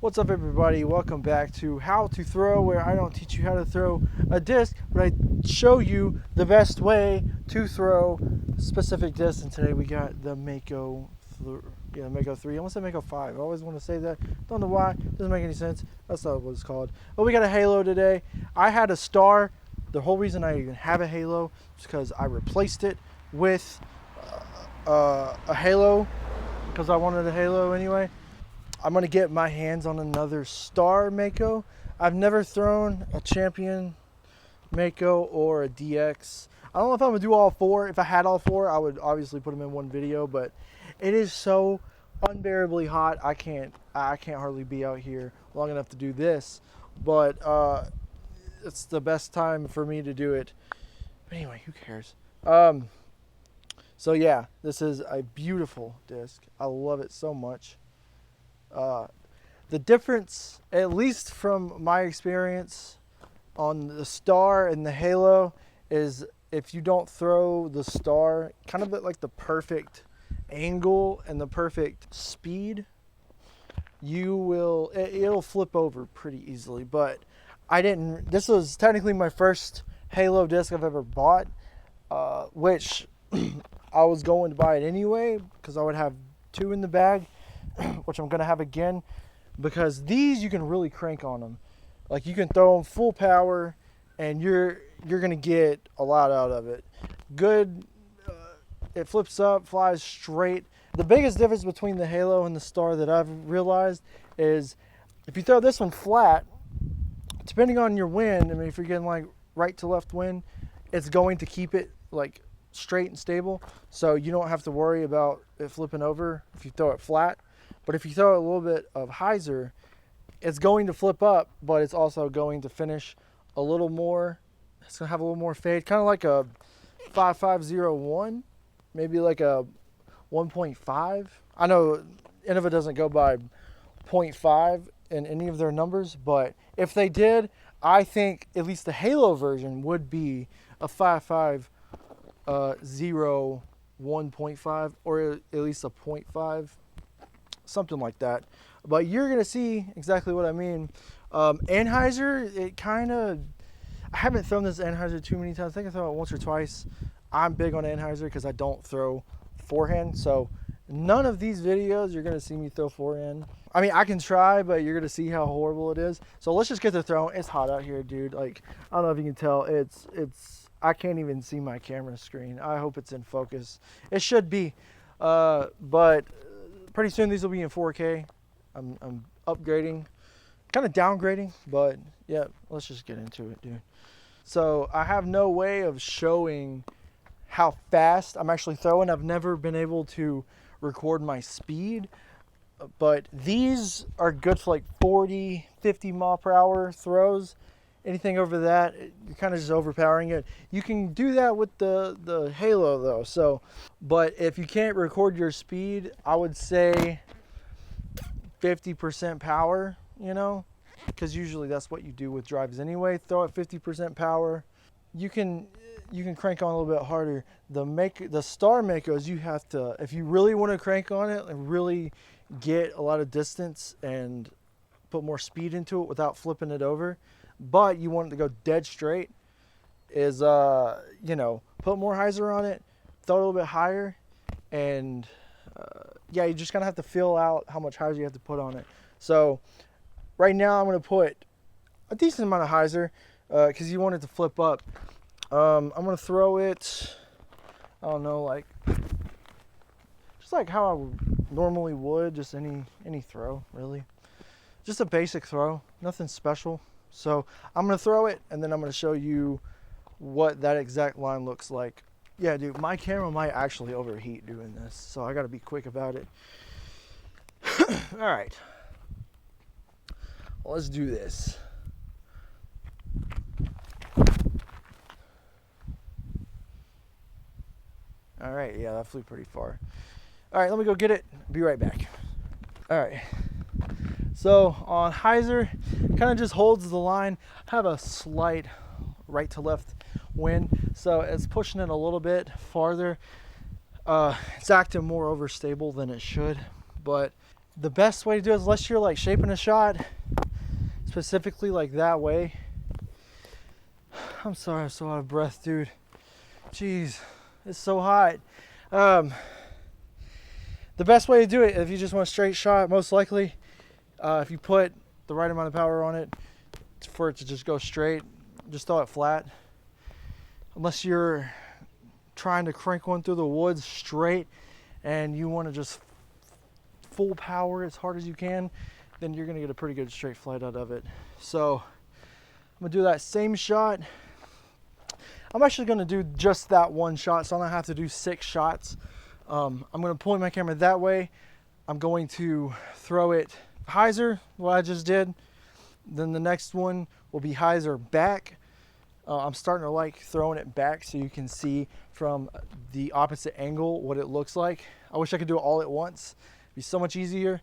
What's up, everybody? Welcome back to How to Throw, where I don't teach you how to throw a disc, but I show you the best way to throw a specific disc. And today we got the Mako 3. I almost said Mako 5. I always want to say that. Don't know why. Doesn't make any sense. That's not what it's called. But we got a Halo today. I had a Star. The whole reason I even have a Halo is because I replaced it with a Halo because I wanted a Halo anyway. I'm going to get my hands on another Star Mako. I've never thrown a Champion Mako or a DX. I don't know if I'm going to do all four. If I had all four, I would obviously put them in one video, but it is so unbearably hot. I can't hardly be out here long enough to do this, but it's the best time for me to do it. But anyway, who cares? So yeah, this is a beautiful disc. I love it so much. The difference, at least from my experience on the Star and the Halo, is if you don't throw the Star kind of at like the perfect angle and the perfect speed, it'll flip over pretty easily. But this was technically my first Halo disc I've ever bought, which I was going to buy it anyway because I would have two in the bag, which I'm going to have again, because these you can really crank on them. Like, you can throw them full power and you're going to get a lot out of it. Good, it flips up, flies straight. The biggest difference between the Halo and the Star that I've realized is if you throw this one flat, depending on your wind, I mean, if you're getting like right to left wind, it's going to keep it like straight and stable, so you don't have to worry about it flipping over if you throw it flat. But if you throw a little bit of hyzer, it's going to flip up, but it's also going to finish a little more. It's going to have a little more fade, kind of like a 5501, maybe like a 1.5. I know Innova doesn't go by 0.5 in any of their numbers, but if they did, I think at least the Halo version would be a 5501.5 or at least a 0.5. Something like that. But you're going to see exactly what I mean. Anheuser, I haven't thrown this Anheuser too many times. I think I thrown it once or twice. I'm big on Anheuser because I don't throw forehand. So none of these videos you're going to see me throw forehand. I mean, I can try, but you're going to see how horrible it is. So let's just get to throwing. It's hot out here, dude. Like, I don't know if you can tell. I can't even see my camera screen. I hope it's in focus. It should be. But pretty soon these will be in 4K. I'm upgrading, kind of downgrading, but yeah, let's just get into it, dude. So I have no way of showing how fast I'm actually throwing. I've never been able to record my speed, but these are good for like 40, 50 mile per hour throws. Anything over that, you're kind of just overpowering it. You can do that with the Halo though. So, but if you can't record your speed, I would say 50% power, because usually that's what you do with drives anyway. Throw at 50% power. You can crank on a little bit harder. The Star Makos, you have to, if you really want to crank on it and really get a lot of distance and put more speed into it without flipping it over, but you want it to go dead straight, is put more hyzer on it, throw it a little bit higher, and you just kind of have to feel out how much hyzer you have to put on it. So right now I'm going to put a decent amount of hyzer because you want it to flip up. I'm going to throw it, I don't know, like just like how I normally would, just any throw, really. Just a basic throw, nothing special. So I'm going to throw it, and then I'm going to show you what that exact line looks like. Yeah, dude, my camera might actually overheat doing this, so I got to be quick about it. All right. Let's do this. All right, yeah, that flew pretty far. All right, let me go get it. Be right back. All right. So on hyzer, kind of just holds the line. Have a slight right to left wind, so it's pushing it a little bit farther. It's acting more overstable than it should, but the best way to do it is, unless you're like shaping a shot specifically like that way. I'm sorry, I'm so out of breath, dude. Jeez, it's so hot. The best way to do it, if you just want a straight shot, most likely, if you put the right amount of power on it for it to just go straight, just throw it flat. Unless you're trying to crank one through the woods straight and you want to just full power as hard as you can, then you're going to get a pretty good straight flight out of it. So I'm going to do that same shot. I'm actually going to do just that one shot, so I'm going to have to do 6 shots. I'm going to point my camera that way. I'm going to throw it hyzer, what I just did. Then the next one will be hyzer back. I'm starting to like throwing it back so you can see from the opposite angle what it looks like. I wish I could do it all at once. It'd be so much easier.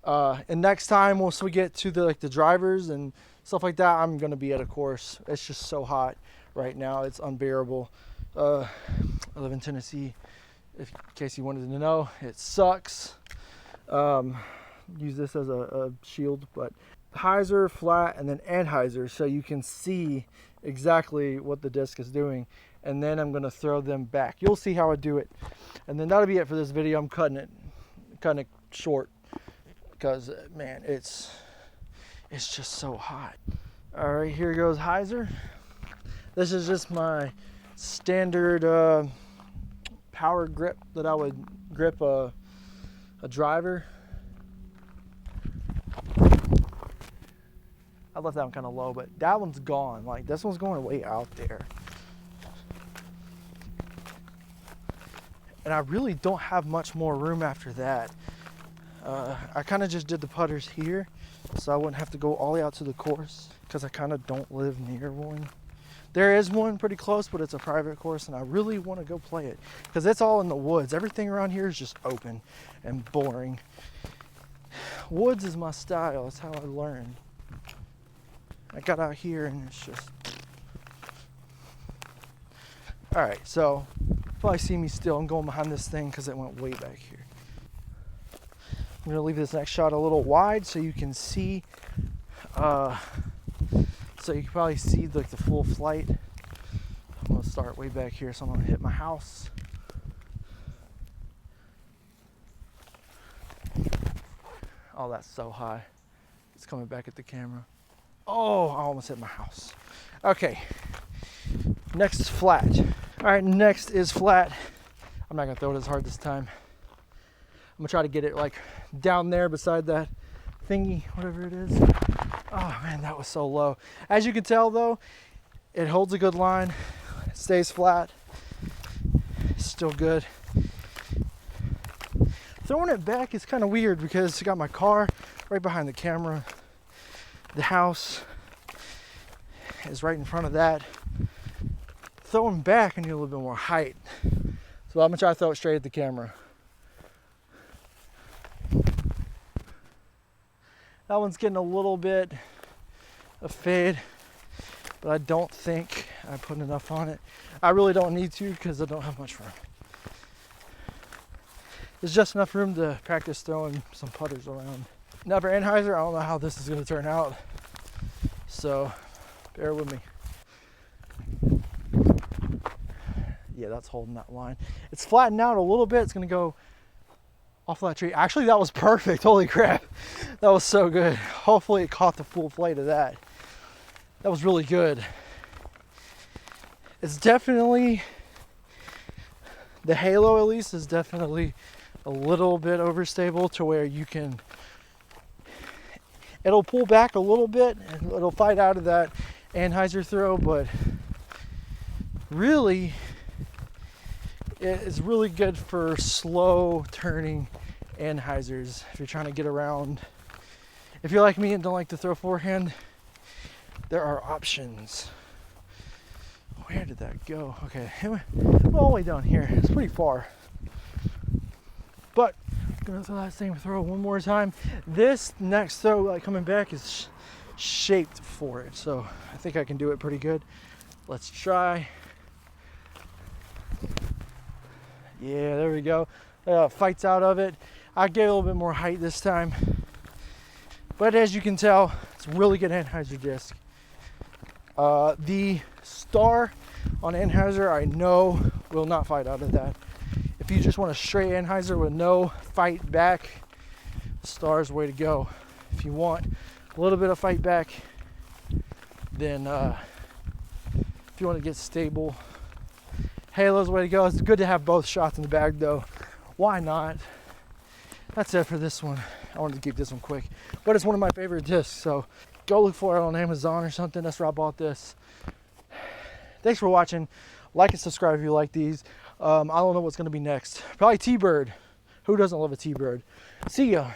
And next time, once we get to the drivers and stuff like that, I'm going to be at a course. It's just so hot right now. It's unbearable. I live in Tennessee. In case you wanted to know, it sucks. Use this as a shield, but hyzer, flat, and then anhyzer, so you can see exactly what the disc is doing. And then I'm going to throw them back. You'll see how I do it. And then that'll be it for this video. I'm cutting it short because, man, it's just so hot. All right, here goes hyzer. This is just my standard power grip that I would grip a driver. I left that one kind of low, but that one's gone. Like, this one's going way out there. And I really don't have much more room after that. I kind of just did the putters here, so I wouldn't have to go all the way out to the course, because I kind of don't live near one. There is one pretty close, but it's a private course, and I really want to go play it, because it's all in the woods. Everything around here is just open and boring. Woods is my style. That's how I learned. I got out here and it's just... Alright, so you probably see me still. I'm going behind this thing because it went way back here. I'm going to leave this next shot a little wide so you can see, so you can probably see like the full flight. I'm going to start way back here, so I'm going to hit my house. Oh, that's so high. It's coming back at the camera. Oh, I almost hit my house. Okay, next is flat. All right, next is flat. I'm not gonna throw it as hard this time. I'm gonna try to get it like down there beside that thingy, whatever it is. Oh man, that was so low. As you can tell though, it holds a good line, it stays flat, it's still good. Throwing it back is kind of weird because I got my car right behind the camera. The house is right in front of that. Throwing back, I need a little bit more height. So I'm gonna try to throw it straight at the camera. That one's getting a little bit of fade, but I don't think I put enough on it. I really don't need to because I don't have much room. There's just enough room to practice throwing some putters around. Now for anhyzer, I don't know how this is going to turn out, so bear with me. Yeah, that's holding that line. It's flattened out a little bit. It's going to go off that tree. Actually, that was perfect. Holy crap. That was so good. Hopefully it caught the full flight of that. That was really good. It's definitely, the halo at least is definitely a little bit overstable to where you can, it'll pull back a little bit and it'll fight out of that anhyzer throw, but really it's really good for slow turning anhyzers. If you're trying to get around, if you're like me and don't like to throw forehand, there are options. Where did that go? Okay, it went all the way down here. It's pretty far. But I'm gonna throw that same throw one more time. This next throw, like coming back, is shaped for it, so I think I can do it pretty good. Let's try. Yeah, there we go. Fights out of it. I gave it a little bit more height this time. But as you can tell, it's a really good Anheuser disc. The star on Anheuser, I know, will not fight out of that. If you just want a straight Anheuser with no fight back, the star is the way to go. If you want a little bit of fight back, then if you want to get stable, Halo's the way to go. It's good to have both shots in the bag though. Why not? That's it for this one. I wanted to keep this one quick, but it's one of my favorite discs, so go look for it on Amazon or something. That's where I bought this. Thanks for watching. Like and subscribe if you like these. I don't know what's going to be next. Probably T-Bird. Who doesn't love a T-Bird? See ya.